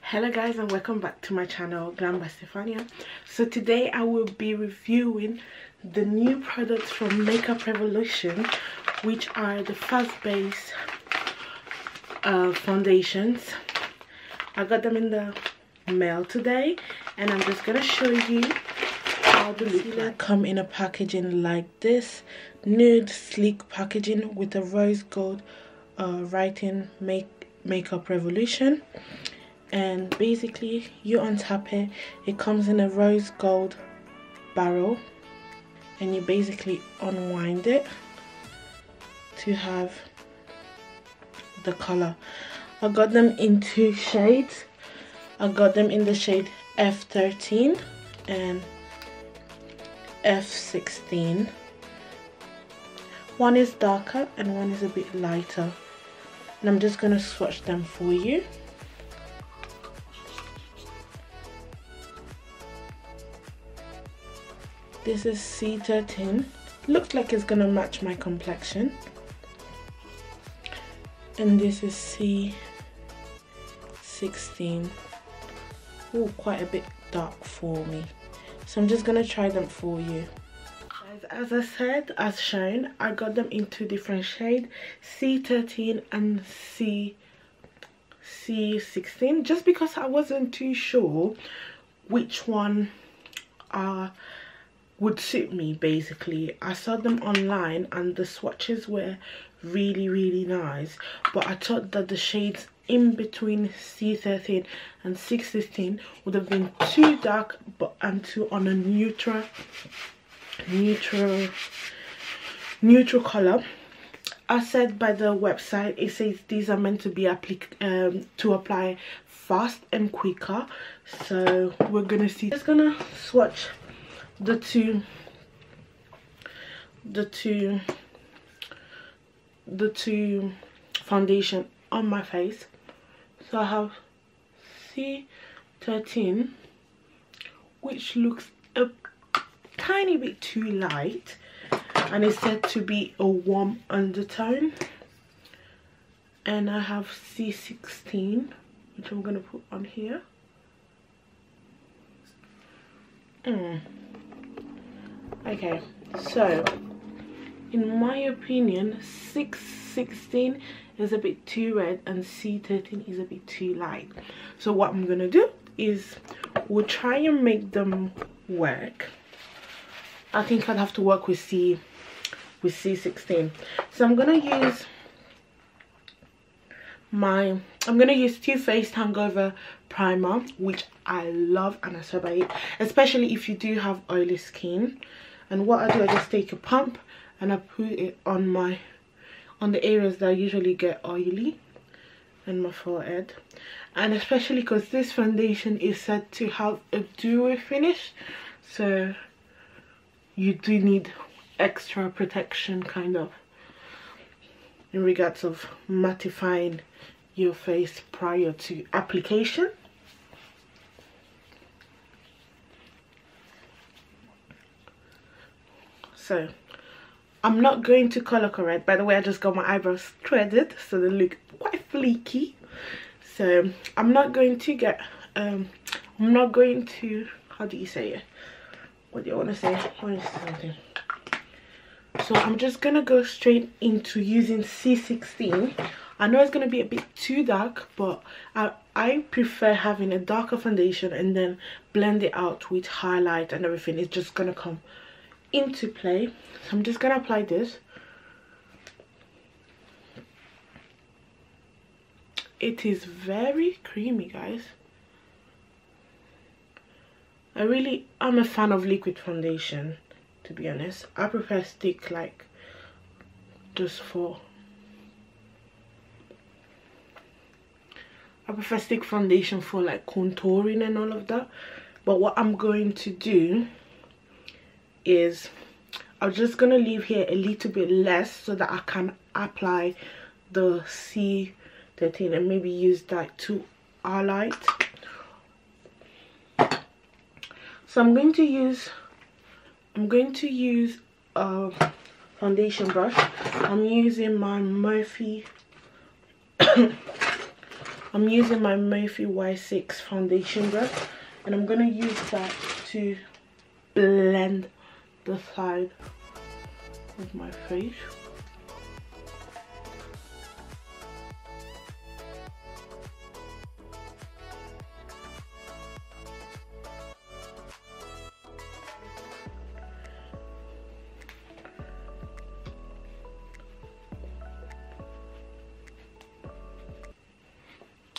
Hello guys, and welcome back to my channel Glambystefania. So today I will be reviewing the new products from Makeup Revolution, which are the fast base foundations. I got them in the mail today and I'm just gonna show you how they look like. They come in a packaging like this, nude sleek packaging with a rose gold writing Makeup Revolution. And basically you untap it, it comes in a rose gold barrel and you basically unwind it to have the color. I got them in two shades. I got them in the shade F13 and F16. One is darker and one is a bit lighter, and I'm just gonna swatch them for you. This is C13, looks like it's gonna match my complexion. And this is C16. Oh, quite a bit dark for me. So I'm just gonna try them for you. As I said, as shown, I got them in two different shades, C13 and C16, just because I wasn't too sure which one would suit me. Basically I saw them online and the swatches were really nice, but I thought that the shades in between C13 and C16 would have been too dark and too on a neutral color. As said by the website, it says these are meant to be to apply fast and quicker, so we're gonna see. Just gonna swatch the two foundation on my face. So I have C13, which looks a tiny bit too light and it's said to be a warm undertone, and I have C16, which I'm gonna put on here. Okay, so in my opinion, C16 is a bit too red and C13 is a bit too light. So what I'm gonna do is we'll try and make them work. I think I'd have to work with C16. So I'm gonna use Too Faced Hangover Primer, which I love and I swear by it, especially if you do have oily skin. And what I do, I just take a pump and I put it on the areas that I usually get oily, and my forehead. And especially because this foundation is said to have a dewy finish, so you do need extra protection kind of in regards of mattifying your face prior to application. So I'm not going to color correct. By the way, I just got my eyebrows threaded, so they look quite fleeky. So I'm not going to get how do you say it? What do you want to say? I want to say something. So I'm just gonna go straight into using C16. I know it's gonna be a bit too dark, but I prefer having a darker foundation and then blend it out with highlight and everything. It's just gonna come into play. So I'm just gonna apply this. It is very creamy, guys. I'm a fan of liquid foundation, to be honest. I prefer stick, like just for I prefer stick foundation for like contouring and all of that. But what I'm going to do is I'm just gonna leave here a little bit less so that I can apply the C13 and maybe use that to highlight. So I'm going to use a foundation brush. I'm using my Morphe I'm using my Morphe Y6 foundation brush, and I'm gonna use that to blend the side of my face.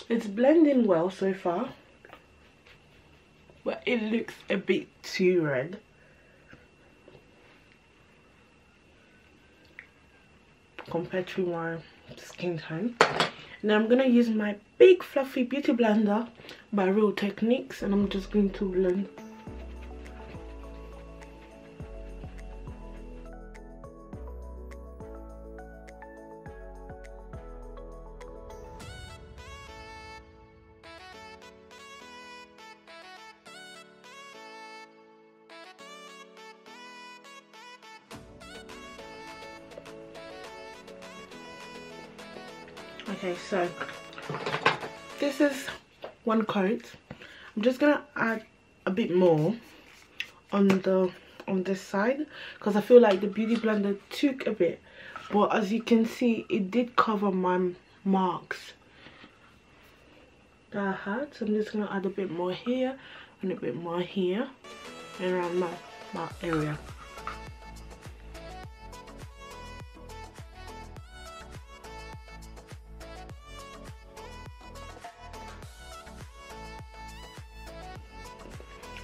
It's blending well so far, but it looks a bit too red. Compared to my skin tone. Now I'm gonna use my big fluffy beauty blender by Real Techniques, and I'm just going to blend. Okay, so this is one coat. I'm just gonna add a bit more on this side because I feel like the beauty blender took a bit, but as you can see, it did cover my marks that I had. So I'm just gonna add a bit more here and a bit more here and around my area.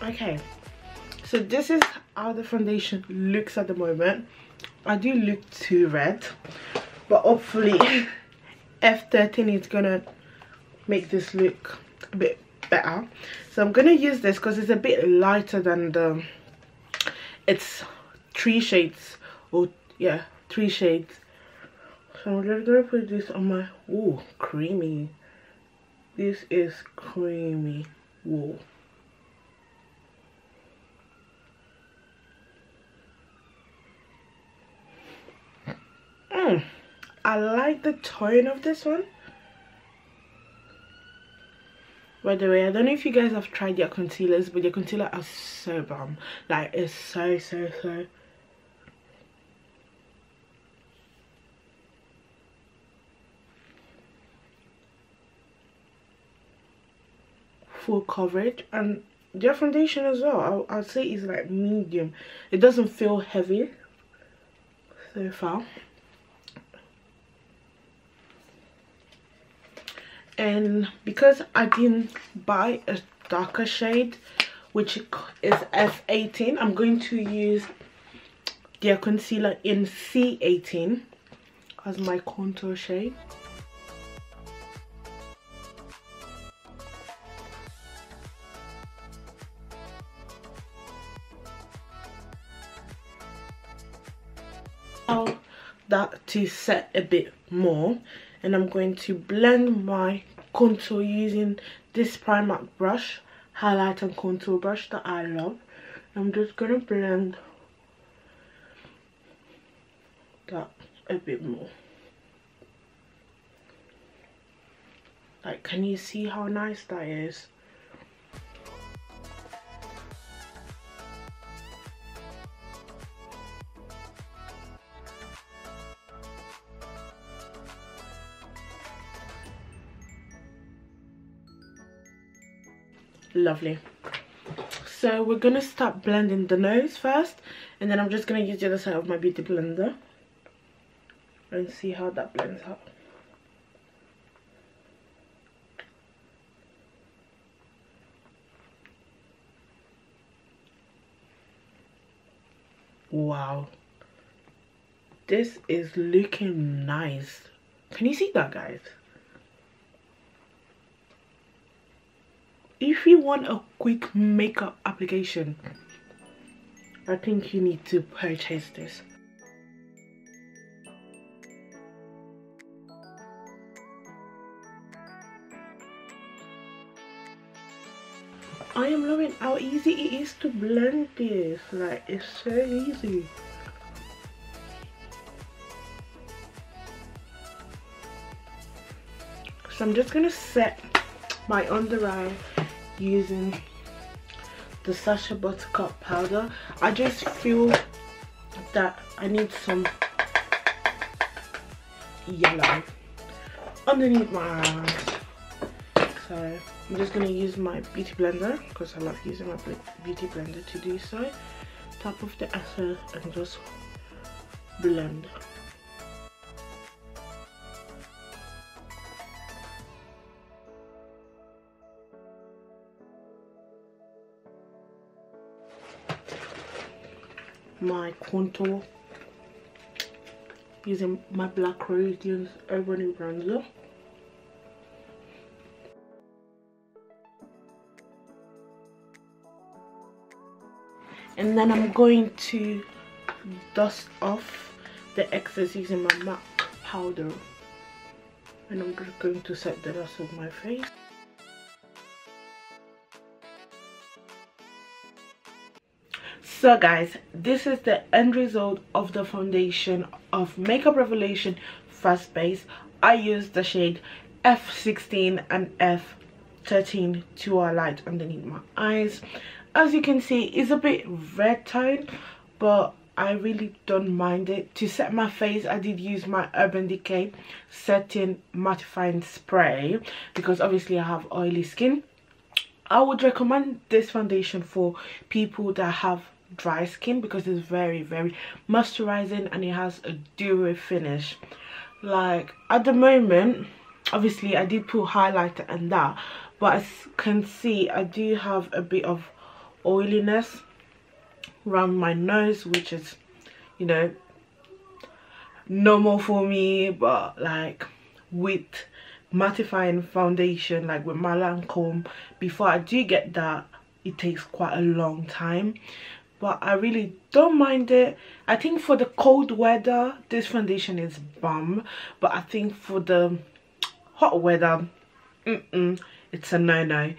Okay, so this is how the foundation looks at the moment. I do look too red, but hopefully F13 is gonna make this look a bit better. So I'm gonna use this because it's a bit lighter than it's 3 shades, or yeah, 3 shades. So I'm just gonna put this on my, ooh, creamy. This is creamy wool. I like the tone of this one. By the way, I don't know if you guys have tried their concealers, but their concealer is so bomb. Like, it's so full coverage, and their foundation as well, I'll say it's like medium. It doesn't feel heavy so far. And because I didn't buy a darker shade, which is F18, I'm going to use their concealer in C18 as my contour shade. Allow that to set a bit more, and I'm going to blend my contour using this Primark brush, highlight and contour brush that I love. I'm just gonna blend that a bit more. Like, can you see how nice that is? Lovely. So we're gonna start blending the nose first, and then I'm just gonna use the other side of my beauty blender and see how that blends out. Wow, this is looking nice. Can you see that, guys? If you want a quick makeup application, I think you need to purchase this. I am loving how easy it is to blend this. Like, it's so easy. So So I'm just gonna set my under eye using the Sacha Buttercup powder. I just feel that I need some yellow underneath my eyes. So I'm just gonna use my beauty blender because I love using my beauty blender to do so. Tap off the excess and just blend. My contour using my Black Radiance Urban Bronzer. And then I'm going to dust off the excess using my MAC powder. And I'm just going to set the rest of my face. So guys, this is the end result of the foundation of Makeup Revelation Fast Base. I used the shade F16 and F13 to highlight underneath my eyes. As you can see, it's a bit red tone, but I really don't mind it. To set my face, I did use my Urban Decay Setting Mattifying Spray because obviously I have oily skin. I would recommend this foundation for people that have dry skin because it's very moisturizing and it has a dewy finish. Like at the moment, obviously I did put highlighter and that, but as you can see, I do have a bit of oiliness around my nose, which is, you know, normal for me. But like with mattifying foundation, like with my Lancome, before I do get that, it takes quite a long time. But I really don't mind it. I think for the cold weather, this foundation is bomb. But I think for the hot weather, it's a no-no.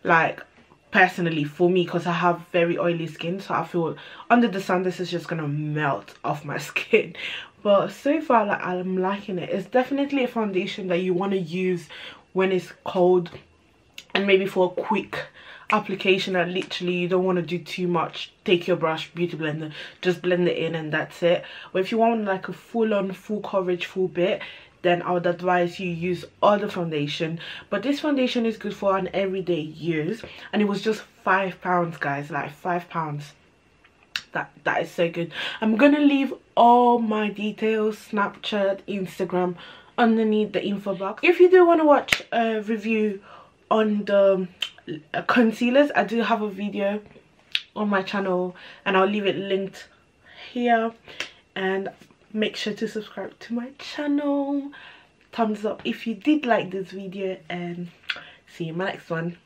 Like, personally, for me, because I have very oily skin, so I feel under the sun, this is just going to melt off my skin. But so far, like, I'm liking it. It's definitely a foundation that you want to use when it's cold. And maybe for a quick application that literally you don't want to do too much. Take your brush, beauty blender, just blend it in and that's it. But if you want like a full-on, full coverage, full bit, then I would advise you use other foundation. But this foundation is good for an everyday use, and it was just £5, guys. Like £5. That is so good. I'm gonna leave all my details, Snapchat, Instagram, underneath the info box. If you do want to watch a review on the concealers, I do have a video on my channel and I'll leave it linked here. And make sure to subscribe to my channel. Thumbs up if you did like this video, and see you in my next one.